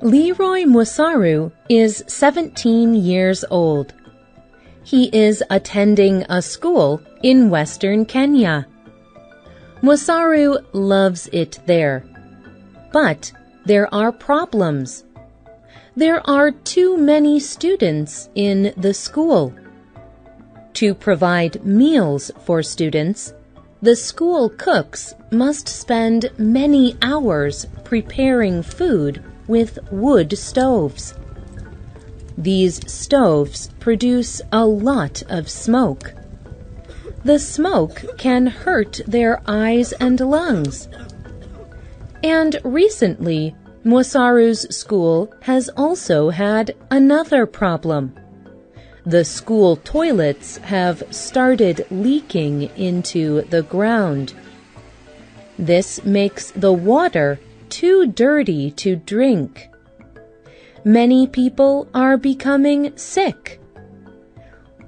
Leroy Musaru is 17 years old. He is attending a school in Western Kenya. Musaru loves it there. But there are problems. There are too many students in the school. To provide meals for students, the school cooks must spend many hours preparing food with wood stoves. These stoves produce a lot of smoke. The smoke can hurt their eyes and lungs. And recently, Musaru's school has also had another problem. The school toilets have started leaking into the ground. This makes the water too dirty to drink. Many people are becoming sick.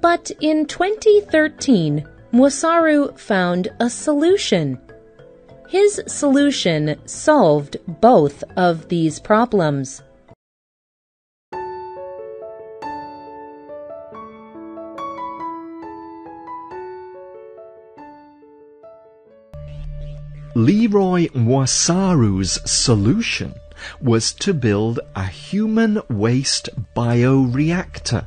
But in 2013, Musaru found a solution. His solution solved both of these problems. Leroy Musaru's solution was to build a human waste bioreactor.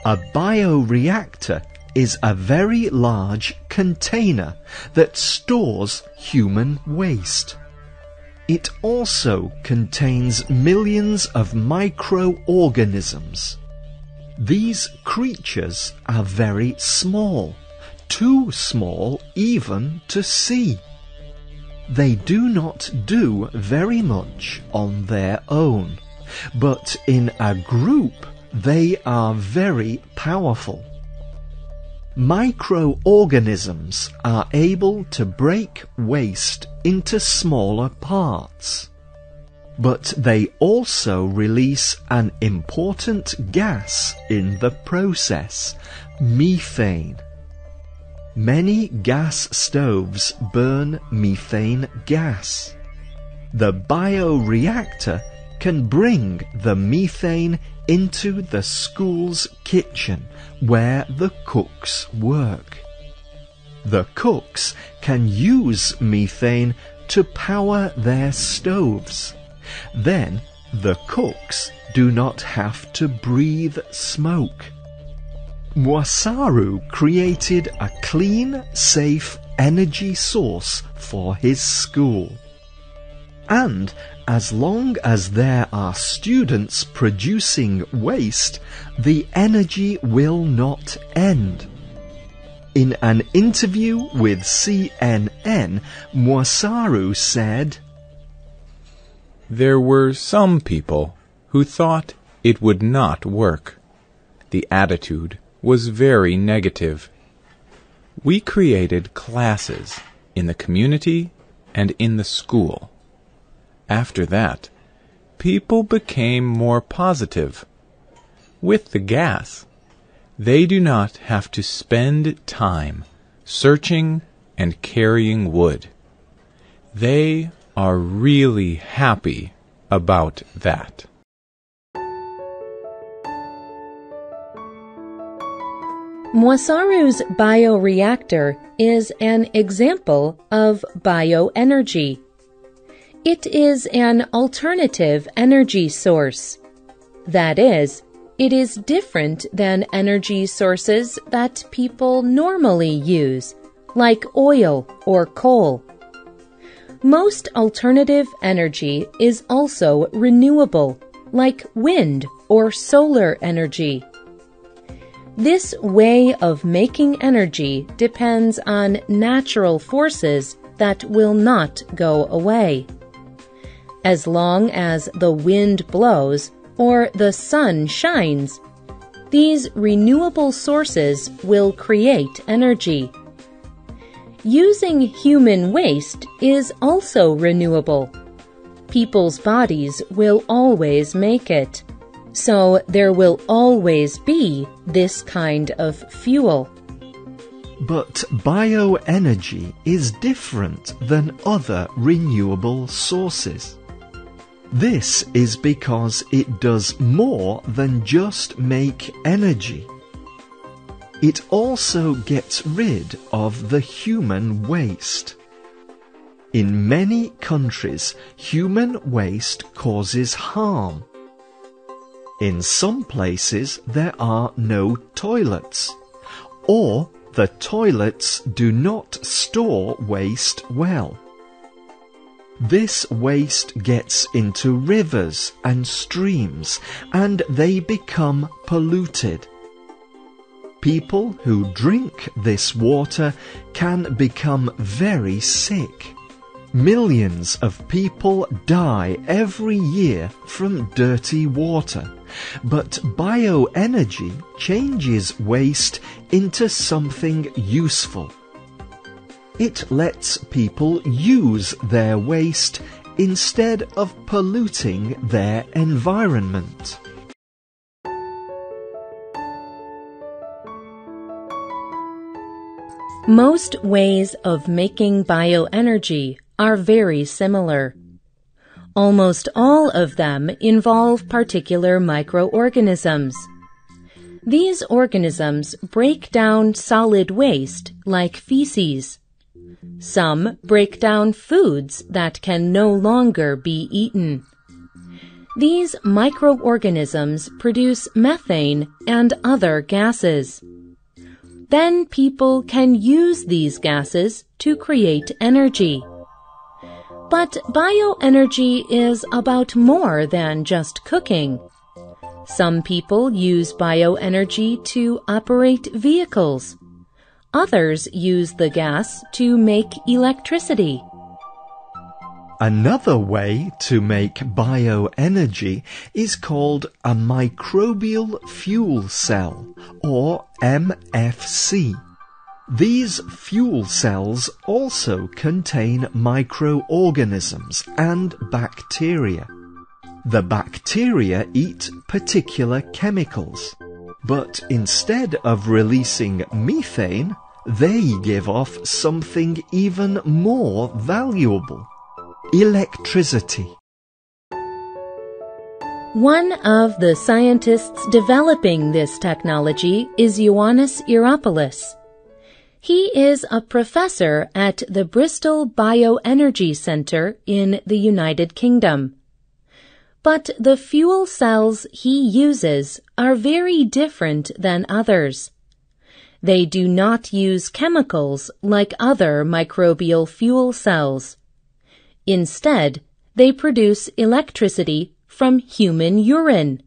A bioreactor is a very large container that stores human waste. It also contains millions of microorganisms. These creatures are very small, too small even to see. They do not do very much on their own, but in a group they are very powerful. Microorganisms are able to break waste into smaller parts, but they also release an important gas in the process, methane. Many gas stoves burn methane gas. The bioreactor can bring the methane into the school's kitchen where the cooks work. The cooks can use methane to power their stoves. Then the cooks do not have to breathe smoke. Musaru created a clean, safe energy source for his school. And as long as there are students producing waste, the energy will not end. In an interview with CNN, Musaru said, "There were some people who thought it would not work. The attitude was very negative. We created classes in the community and in the school. After that, people became more positive. With the gas, they do not have to spend time searching and carrying wood. They are really happy about that." Musaru's bioreactor is an example of bioenergy. It is an alternative energy source. That is, it is different than energy sources that people normally use, like oil or coal. Most alternative energy is also renewable, like wind or solar energy. This way of making energy depends on natural forces that will not go away. As long as the wind blows or the sun shines, these renewable sources will create energy. Using human waste is also renewable. People's bodies will always make it. So there will always be this kind of fuel. But bioenergy is different than other renewable sources. This is because it does more than just make energy. It also gets rid of the human waste. In many countries, human waste causes harm. In some places, there are no toilets, or the toilets do not store waste well. This waste gets into rivers and streams, and they become polluted. People who drink this water can become very sick. Millions of people die every year from dirty water, but bioenergy changes waste into something useful. It lets people use their waste instead of polluting their environment. Most ways of making bioenergy are very similar. Almost all of them involve particular microorganisms. These organisms break down solid waste like feces. Some break down foods that can no longer be eaten. These microorganisms produce methane and other gases. Then people can use these gases to create energy. But bioenergy is about more than just cooking. Some people use bioenergy to operate vehicles. Others use the gas to make electricity. Another way to make bioenergy is called a microbial fuel cell, or MFC. These fuel cells also contain microorganisms and bacteria. The bacteria eat particular chemicals, but instead of releasing methane, they give off something even more valuable: electricity. One of the scientists developing this technology is Ioannis Iropoulos. He is a professor at the Bristol Bioenergy Center in the United Kingdom. But the fuel cells he uses are very different than others. They do not use chemicals like other microbial fuel cells. Instead, they produce electricity from human urine.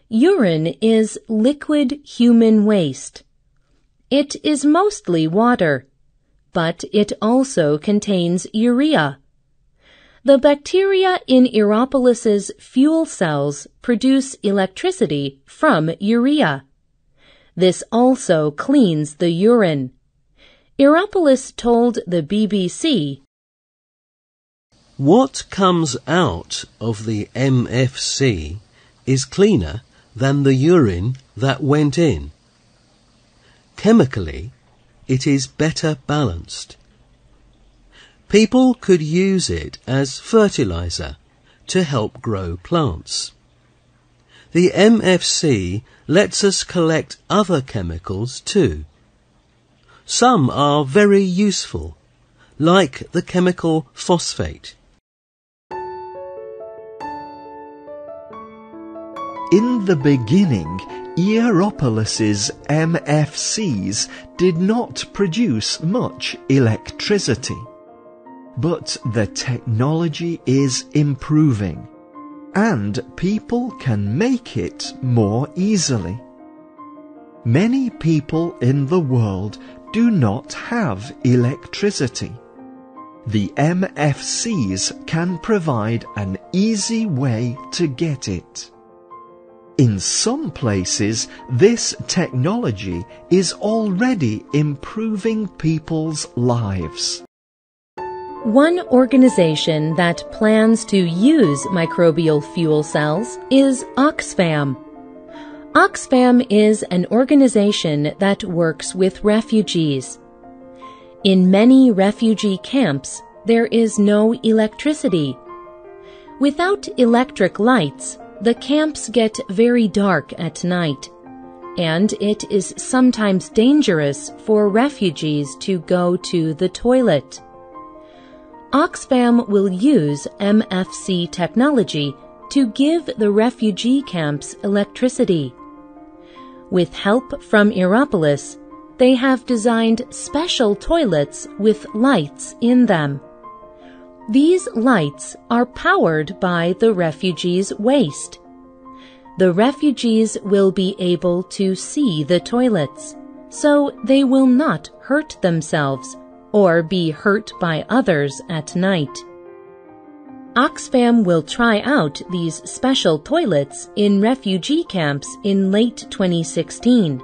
Urine is liquid human waste. It is mostly water, but it also contains urea. The bacteria in Iropoulos's fuel cells produce electricity from urea. This also cleans the urine. Iropoulos told the BBC, "What comes out of the MFC is cleaner than the urine that went in. Chemically, it is better balanced. People could use it as fertilizer to help grow plants. The MFC lets us collect other chemicals too. Some are very useful, like the chemical phosphate." In the beginning, Iropoulos's MFCs did not produce much electricity. But the technology is improving, and people can make it more easily. Many people in the world do not have electricity. The MFCs can provide an easy way to get it. In some places, this technology is already improving people's lives. One organization that plans to use microbial fuel cells is Oxfam. Oxfam is an organization that works with refugees. In many refugee camps, there is no electricity. Without electric lights, the camps get very dark at night, and it is sometimes dangerous for refugees to go to the toilet. Oxfam will use MFC technology to give the refugee camps electricity. With help from Aeropolis, they have designed special toilets with lights in them. These lights are powered by the refugees' waste. The refugees will be able to see the toilets, so they will not hurt themselves or be hurt by others at night. Oxfam will try out these special toilets in refugee camps in late 2016.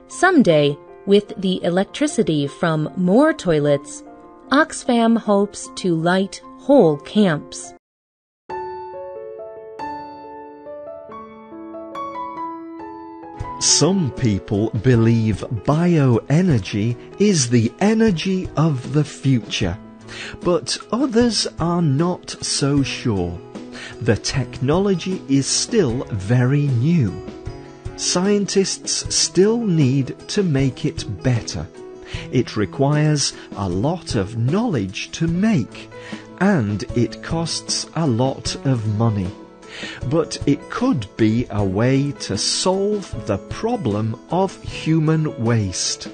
Someday, with the electricity from more toilets, Oxfam hopes to light whole camps. Some people believe bioenergy is the energy of the future, but others are not so sure. The technology is still very new. Scientists still need to make it better. It requires a lot of knowledge to make, and it costs a lot of money. But it could be a way to solve the problem of human waste.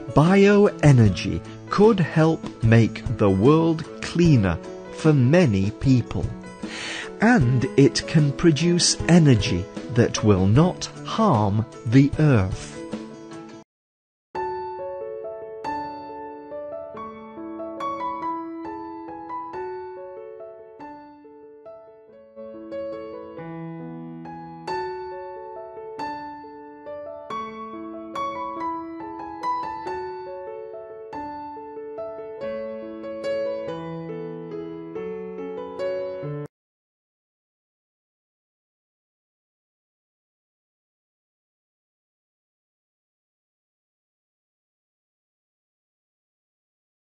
Bioenergy could help make the world cleaner for many people. And it can produce energy that will not harm the earth.